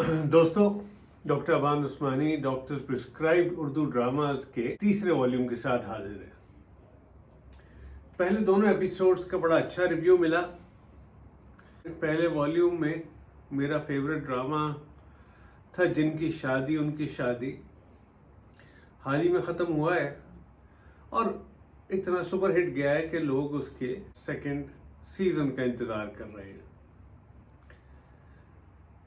دوستو، doctor Aban Usmani doctors prescribed Urdu dramas کے تیسرے والیوم کے ساتھ حاضر ہے۔ پہلے دونوں ایپیسوڈز کا بڑا اچھا ریویو ملا۔ پہلے والیوم میں میرا فیورٹ ڈرامہ تھا جن کی شادی ان کی شادی، حال ہی میں ختم ہوا ہے اور اتنا سپر ہٹ گیا ہے کہ لوگ اس کے سیکنڈ سیزن کا انتظار کر رہے ہیں۔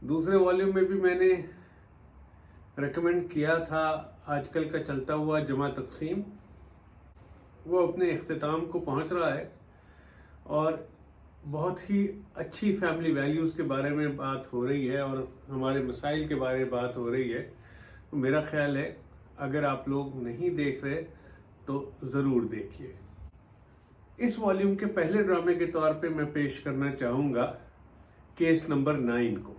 دوسرے والیوم میں بھی میں نے ریکمینڈ کیا تھا آج کل کا چلتا ہوا جمع تقسیم، وہ اپنے اختتام کو پہنچ رہا ہے اور بہت ہی اچھی فیملی ویلیوز کے بارے میں بات ہو رہی ہے اور ہمارے مسائل کے بارے میں بات ہو رہی ہے۔ میرا خیال ہے اگر آپ لوگ نہیں دیکھ رہے تو ضرور دیکھیے۔ اس والیوم کے پہلے ڈرامے کے طور پہ میں پیش کرنا چاہوں گا کیس نمبر 9 کو۔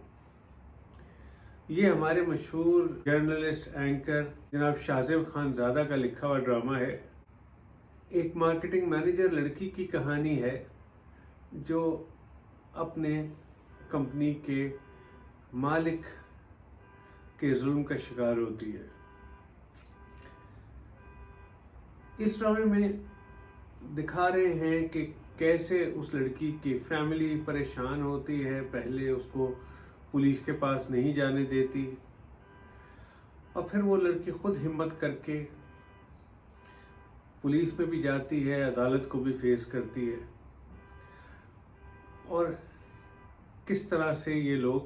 یہ ہمارے مشہور جرنلسٹ اینکر جناب شاہزیب خان زادہ کا لکھا ہوا ڈرامہ ہے۔ ایک مارکیٹنگ مینیجر لڑکی کی کہانی ہے جو اپنے کمپنی کے مالک کے ظلم کا شکار ہوتی ہے۔ اس ڈرامے میں دکھا رہے ہیں کہ کیسے اس لڑکی کی فیملی پریشان ہوتی ہے، پہلے اس کو پولیس کے پاس نہیں جانے دیتی اور پھر وہ لڑکی خود ہمت کر کے پولیس میں بھی جاتی ہے، عدالت کو بھی فیس کرتی ہے اور کس طرح سے یہ لوگ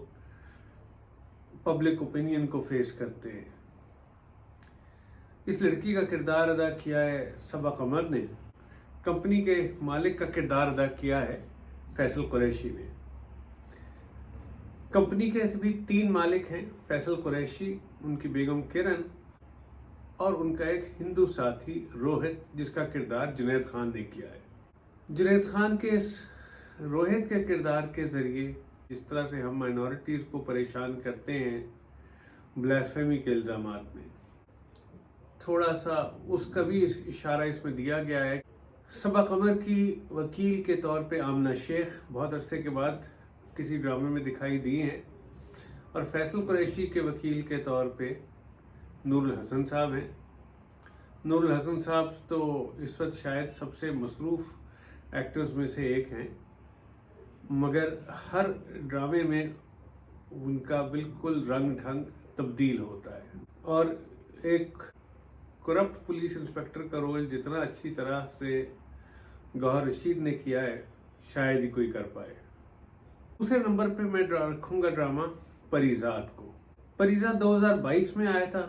پبلک اوپینین کو فیس کرتے ہیں۔ اس لڑکی کا کردار ادا کیا ہے صبا قمر نے، کمپنی کے مالک کا کردار ادا کیا ہے فیصل قریشی نے۔ کمپنی کے بھی 3 مالک ہیں، فیصل قریشی، ان کی بیگم کرن اور ان کا ایک ہندو ساتھی روہت، جس کا کردار جنید خان نے کیا ہے۔ جنید خان کے اس روہت کے کردار کے ذریعے جس طرح سے ہم مائنورٹیز کو پریشان کرتے ہیں بلاسفیمی کے الزامات میں، تھوڑا سا اس کا بھی اشارہ اس میں دیا گیا ہے۔ صبا قمر کی وکیل کے طور پہ آمنہ شیخ بہت عرصے کے بعد کسی ڈرامے میں دکھائی دی ہیں اور فیصل قریشی کے وکیل کے طور پہ نور الحسن صاحب ہیں۔ نور الحسن صاحب تو اس وقت شاید سب سے مصروف ایکٹرز میں سے ایک ہیں، مگر ہر ڈرامے میں ان کا بالکل رنگ ڈھنگ تبدیل ہوتا ہے اور ایک کرپٹ پولیس انسپکٹر کا رول جتنا اچھی طرح سے گوہر رشید نے کیا ہے شاید ہی کوئی کر پائے۔ دوسرے نمبر پہ میں رکھوں گا ڈرامہ پریزاد کو۔ پریزاد 2022 میں آیا تھا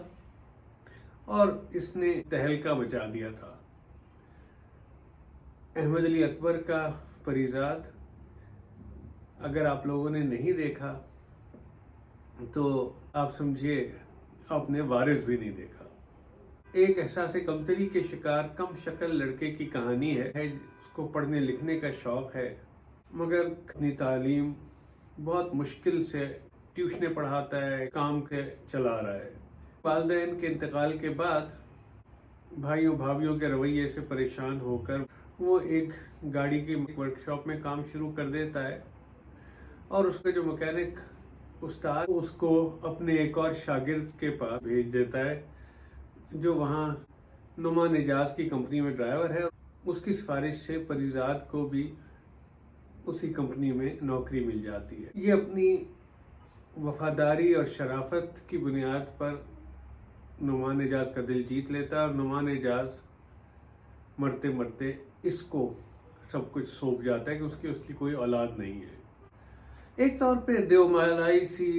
اور اس نے تہلکہ مچا دیا تھا۔ احمد علی اکبر کا پریزاد اگر آپ لوگوں نے نہیں دیکھا تو آپ سمجھیے آپ نے وارث بھی نہیں دیکھا۔ ایک احساس کمتری کے شکار کم شکل لڑکے کی کہانی ہے۔ اس کو پڑھنے لکھنے کا شوق ہے مگر اپنی تعلیم بہت مشکل سے ٹیوشنیں پڑھاتا ہے، کام کے چلا رہا ہے۔ والدین کے انتقال کے بعد بھائیوں بھابھیوں کے رویے سے پریشان ہو کر وہ ایک گاڑی کی ورکشاپ میں کام شروع کر دیتا ہے اور اس کا جو مکینک استاد اس کو اپنے ایک اور شاگرد کے پاس بھیج دیتا ہے جو وہاں نعمان اعجاز کی کمپنی میں ڈرائیور ہے۔ اس کی سفارش سے پریزاد کو بھی اسی کمپنی میں نوکری مل جاتی ہے۔ یہ اپنی وفاداری اور شرافت کی بنیاد پر نعمان اعجاز کا دل جیت لیتا ہے اور نعمان اعجاز مرتے مرتے اس کو سب کچھ سونپ جاتا ہے کہ اس کی کوئی اولاد نہیں ہے۔ ایک طور پہ دیومالائی سی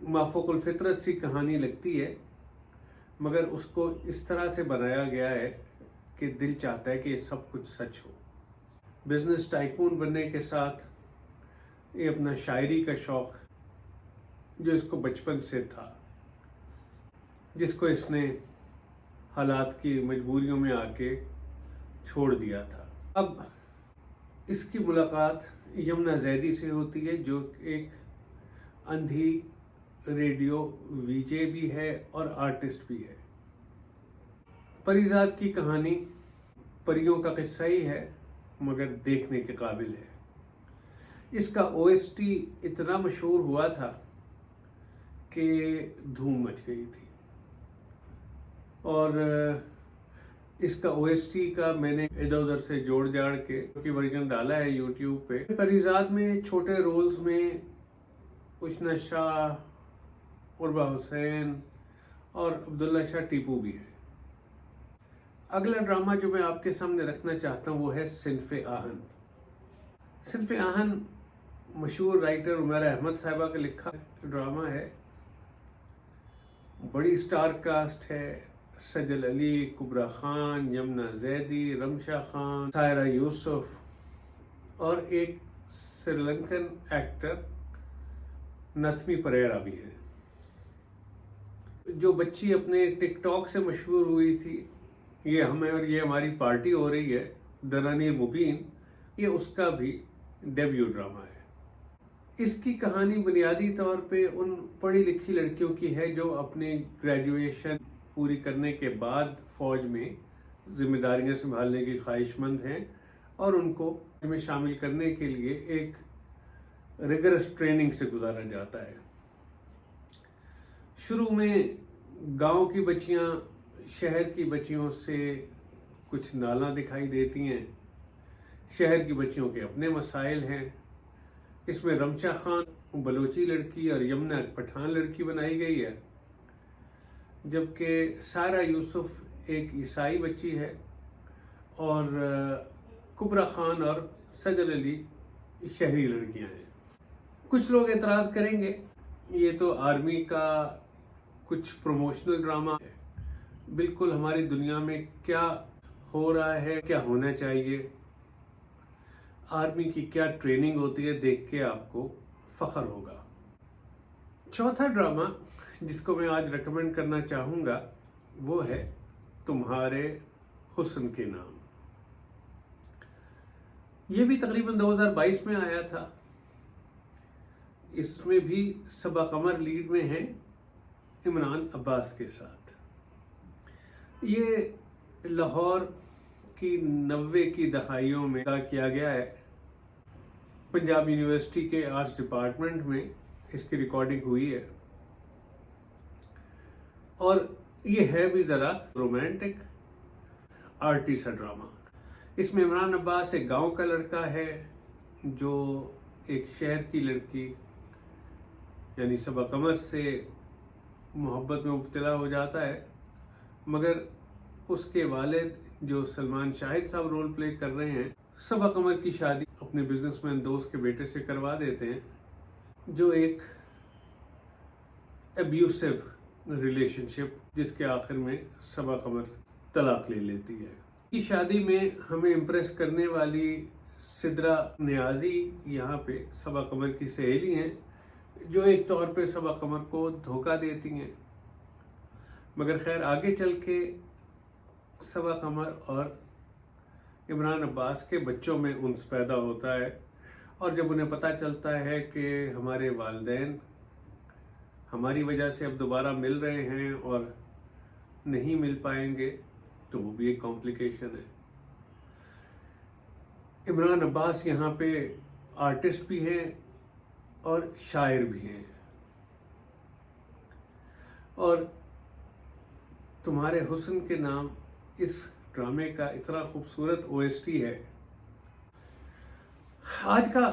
مافوق الفطرت سی کہانی لگتی ہے مگر اس کو اس طرح سے بنایا گیا ہے کہ دل چاہتا ہے کہ یہ سب کچھ سچ ہو۔ بزنس ٹائکون بننے کے ساتھ یہ اپنا شاعری کا شوق جو اس کو بچپن سے تھا، جس کو اس نے حالات کی مجبوریوں میں آ کے چھوڑ دیا تھا۔ اب اس کی ملاقات یمنا زیدی سے ہوتی ہے جو ایک اندھی ریڈیو وی جے بھی ہے اور آرٹسٹ بھی ہے۔ پریزاد کی کہانی پریوں کا قصہ ہی ہے مگر دیکھنے کے قابل ہے۔ اس کا OST اتنا مشہور ہوا تھا کہ دھوم مچ گئی تھی، اور اس کا OST کا میں نے ادھر ادھر سے جوڑ جاڑ کے ورژن ڈالا ہے یوٹیوب پہ۔ پریزاد میں چھوٹے رولز میں اشنا شاہ، عربہ حسین اور عبداللہ شاہ ٹیپو بھی ہے۔ اگلا ڈرامہ جو میں آپ کے سامنے رکھنا چاہتا ہوں وہ ہے صنف آہن۔ صنف آہن مشہور رائٹر عمیرہ احمد صاحبہ کا لکھا ڈرامہ ہے، بڑی سٹار کاسٹ ہے، سجل علی، کبرا خان، یمنا زیدی، رمشا خان، سائرہ یوسف اور ایک سری لنکن ایکٹر نتھمی پریرا بھی ہے۔ جو بچی اپنے ٹک ٹاک سے مشہور ہوئی تھی، یہ ہماری پارٹی ہو رہی ہے، درانیر مبین، یہ اس کا بھی ڈیبیو ڈرامہ ہے۔ اس کی کہانی بنیادی طور پہ ان پڑھی لکھی لڑکیوں کی ہے جو اپنی گریجویشن پوری کرنے کے بعد فوج میں ذمہ داریاں سنبھالنے کی خواہش مند ہیں، اور ان کو میں شامل کرنے کے لیے ایک ریگرس ٹریننگ سے گزارا جاتا ہے۔ شروع میں گاؤں کی بچیاں شہر کی بچیوں سے کچھ نالاں دکھائی دیتی ہیں، شہر کی بچیوں کے اپنے مسائل ہیں۔ اس میں رمشا خان بلوچی لڑکی اور یمنا پٹھان لڑکی بنائی گئی ہے، جبکہ سائرہ یوسف ایک عیسائی بچی ہے، اور کبرا خان اور سجل علی شہری لڑکیاں ہیں۔ کچھ لوگ اعتراض کریں گے یہ تو آرمی کا کچھ پروموشنل ڈرامہ ہے، بالکل ہماری دنیا میں کیا ہو رہا ہے، کیا ہونا چاہیے، آرمی کی کیا ٹریننگ ہوتی ہے، دیکھ کے آپ کو فخر ہوگا۔ چوتھا ڈرامہ جس کو میں آج ریکمینڈ کرنا چاہوں گا وہ ہے تمہارے حسن کے نام۔ یہ بھی تقریباً 2022 میں آیا تھا۔ اس میں بھی صبا قمر لیڈ میں ہیں عمران عباس کے ساتھ۔ یہ لاہور کی 90 کی دہائیوں میں کیا گیا ہے۔ پنجاب یونیورسٹی کے آرٹس ڈپارٹمنٹ میں اس کی ریکارڈنگ ہوئی ہے، اور یہ ہے بھی ذرا رومانٹک آرٹی سا ڈرامہ۔ اس میں عمران عباس ایک گاؤں کا لڑکا ہے جو ایک شہر کی لڑکی یعنی صبا قمر سے محبت میں مبتلا ہو جاتا ہے، مگر اس کے والد جو سلمان شاہد صاحب رول پلے کر رہے ہیں، صبا قمر کی شادی اپنے بزنس مین دوست کے بیٹے سے کروا دیتے ہیں، جو ایک ابیوسو ریلیشن شپ جس کے آخر میں صبا قمر طلاق لے لیتی ہے۔ کی شادی میں ہمیں امپریس کرنے والی سدرا نیازی یہاں پہ صبا قمر کی سہیلی ہیں، جو ایک طور پہ صبا قمر کو دھوکہ دیتی ہیں، مگر خیر آگے چل کے صبا قمر اور عمران عباس کے بچوں میں انس پیدا ہوتا ہے، اور جب انہیں پتہ چلتا ہے کہ ہمارے والدین ہماری وجہ سے اب دوبارہ مل رہے ہیں اور نہیں مل پائیں گے، تو وہ بھی ایک کمپلیکیشن ہے۔ عمران عباس یہاں پہ آرٹسٹ بھی ہیں اور شاعر بھی ہیں، اور تمہارے حسن کے نام اس ڈرامے کا اتنا خوبصورت OST ہے۔ آج کا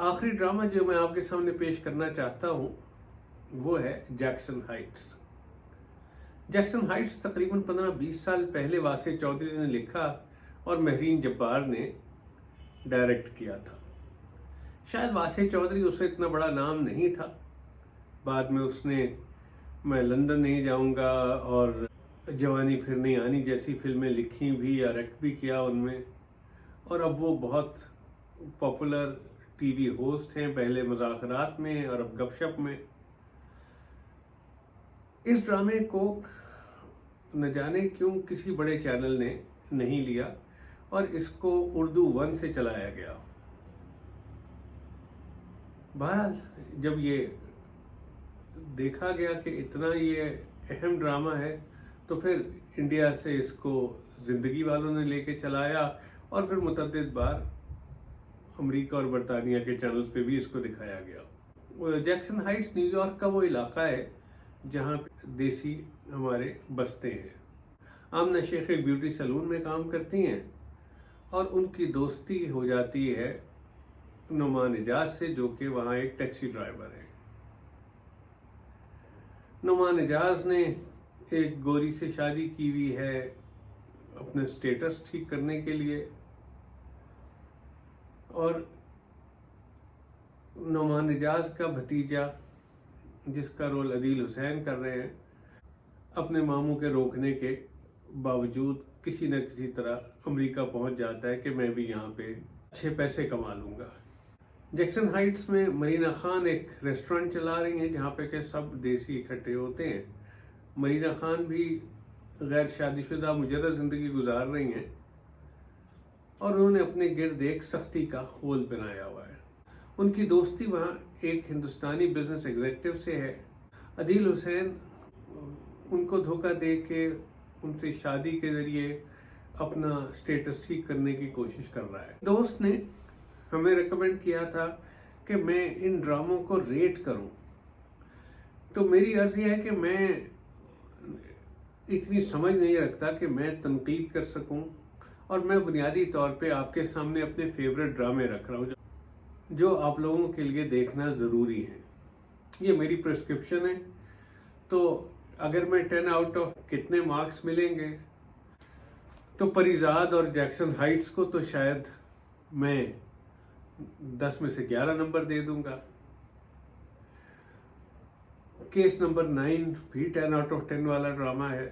آخری ڈرامہ جو میں آپ کے سامنے پیش کرنا چاہتا ہوں وہ ہے جیکسن ہائٹس۔ جیکسن ہائٹس تقریباً 15-20 سال پہلے واسع چودھری نے لکھا اور مہرین جبار نے ڈائریکٹ کیا تھا۔ شاید واسع چودھری اسے اتنا بڑا نام نہیں تھا، بعد میں اس نے میں لندن نہیں جاؤں گا اور جوانی پھر نہیں آنی جیسی فلمیں لکھی بھی یا ایکٹ بھی کیا ان میں، اور اب وہ بہت پاپولر ٹی وی ہوسٹ ہیں، پہلے مذاکرات میں اور اب گپ شپ میں۔ اس ڈرامے کو نہ جانے کیوں کسی بڑے چینل نے نہیں لیا اور اس کو اردو 1 سے چلایا گیا۔ بہرحال جب یہ دیکھا گیا کہ اتنا یہ اہم ڈرامہ ہے تو پھر انڈیا سے اس کو زندگی والوں نے لے کے چلایا، اور پھر متعدد بار امریکہ اور برطانیہ کے چینلز پہ بھی اس کو دکھایا گیا۔ جیکسن ہائٹس نیو یارک کا وہ علاقہ ہے جہاں پہ دیسی ہمارے بستے ہیں۔ آمنہ شیخ ایک بیوٹی سیلون میں کام کرتی ہیں اور ان کی دوستی ہو جاتی ہے نعمان اعجاز سے، جو کہ وہاں ایک ٹیکسی ڈرائیور ہے۔ نعمان اعجاز نے ایک گوری سے شادی کی ہوئی ہے اپنے سٹیٹس ٹھیک کرنے کے لیے، اور نعمان اعجاز کا بھتیجا جس کا رول عدیل حسین کر رہے ہیں، اپنے ماموں کے روکنے کے باوجود کسی نہ کسی طرح امریکہ پہنچ جاتا ہے کہ میں بھی یہاں پہ اچھے پیسے کما لوں گا۔ جیکسن ہائٹس میں مرینا خان ایک ریسٹورنٹ چلا رہی ہیں جہاں پہ کہ سب دیسی اکٹھے ہوتے ہیں۔ مرینا خان بھی غیر شادی شدہ مجرد زندگی گزار رہی ہیں اور انہوں نے اپنے گرد ایک سختی کا خول بنایا ہوا ہے۔ ان کی دوستی وہاں ایک ہندوستانی بزنس ایگزیکٹو سے ہے۔ عدیل حسین ان کو دھوکہ دے کے ان سے شادی کے ذریعے اپنا سٹیٹس ٹھیک کرنے کی کوشش کر رہا ہے۔ دوست نے ہمیں ریکمینڈ کیا تھا کہ میں ان ڈراموں کو ریٹ کروں، تو میری عرض یہ ہے کہ میں اتنی سمجھ نہیں رکھتا کہ میں تنقید کر سکوں، اور میں بنیادی طور پہ آپ کے سامنے اپنے فیوریٹ ڈرامے رکھ رہا ہوں جو آپ لوگوں کے لیے دیکھنا ضروری ہے۔ یہ میری پرسکرپشن ہے، تو اگر میں 10 آؤٹ آف کتنے مارکس ملیں گے تو پریزاد اور جیکسن ہائٹس کو تو شاید میں 10 میں سے 11 نمبر دے دوں گا۔ کیس نمبر 9 بھی 10 آؤٹ آف 10 والا ڈرامہ ہے،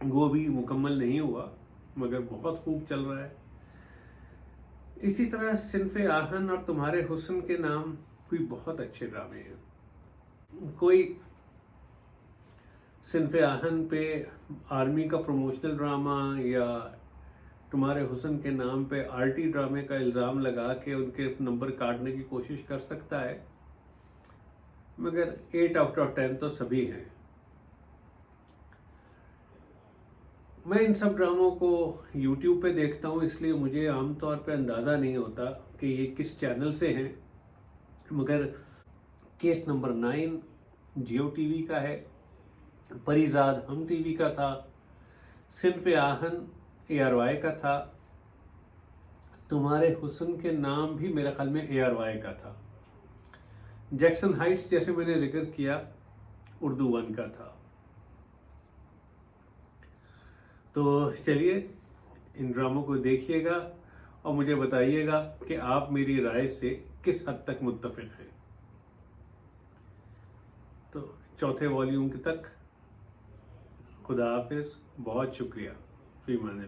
وہ بھی مکمل نہیں ہوا مگر بہت خوب چل رہا ہے۔ اسی طرح صنف آہن اور تمہارے حسن کے نام بھی بہت اچھے ڈرامے ہیں۔ کوئی صنف آہن پہ آرمی کا پروموشنل ڈرامہ یا تمہارے حسن کے نام پہ آرٹی ڈرامے کا الزام لگا کے ان کے نمبر کاٹنے کی کوشش کر سکتا ہے، مگر 8 آؤٹ آف 10 تو سبھی ہیں۔ میں ان سب ڈراموں کو یوٹیوب پہ دیکھتا ہوں، اس لیے مجھے عام طور پہ اندازہ نہیں ہوتا کہ یہ کس چینل سے ہیں، مگر کیس نمبر 9 جیو ٹی وی کا ہے، پریزاد ہم ٹی وی کا تھا، صنف آہن ARY کا تھا، تمہارے حسن کے نام بھی میرے خیال میں ARY کا تھا، جیکسن ہائٹس جیسے میں نے ذکر کیا اردو 1 کا تھا۔ تو چلیے ان ڈراموں کو دیکھیے گا اور مجھے بتائیے گا کہ آپ میری رائے سے کس حد تک متفق ہیں۔ تو چوتھے والیوم تک خدا حافظ، بہت شکریہ، فی امان اللہ۔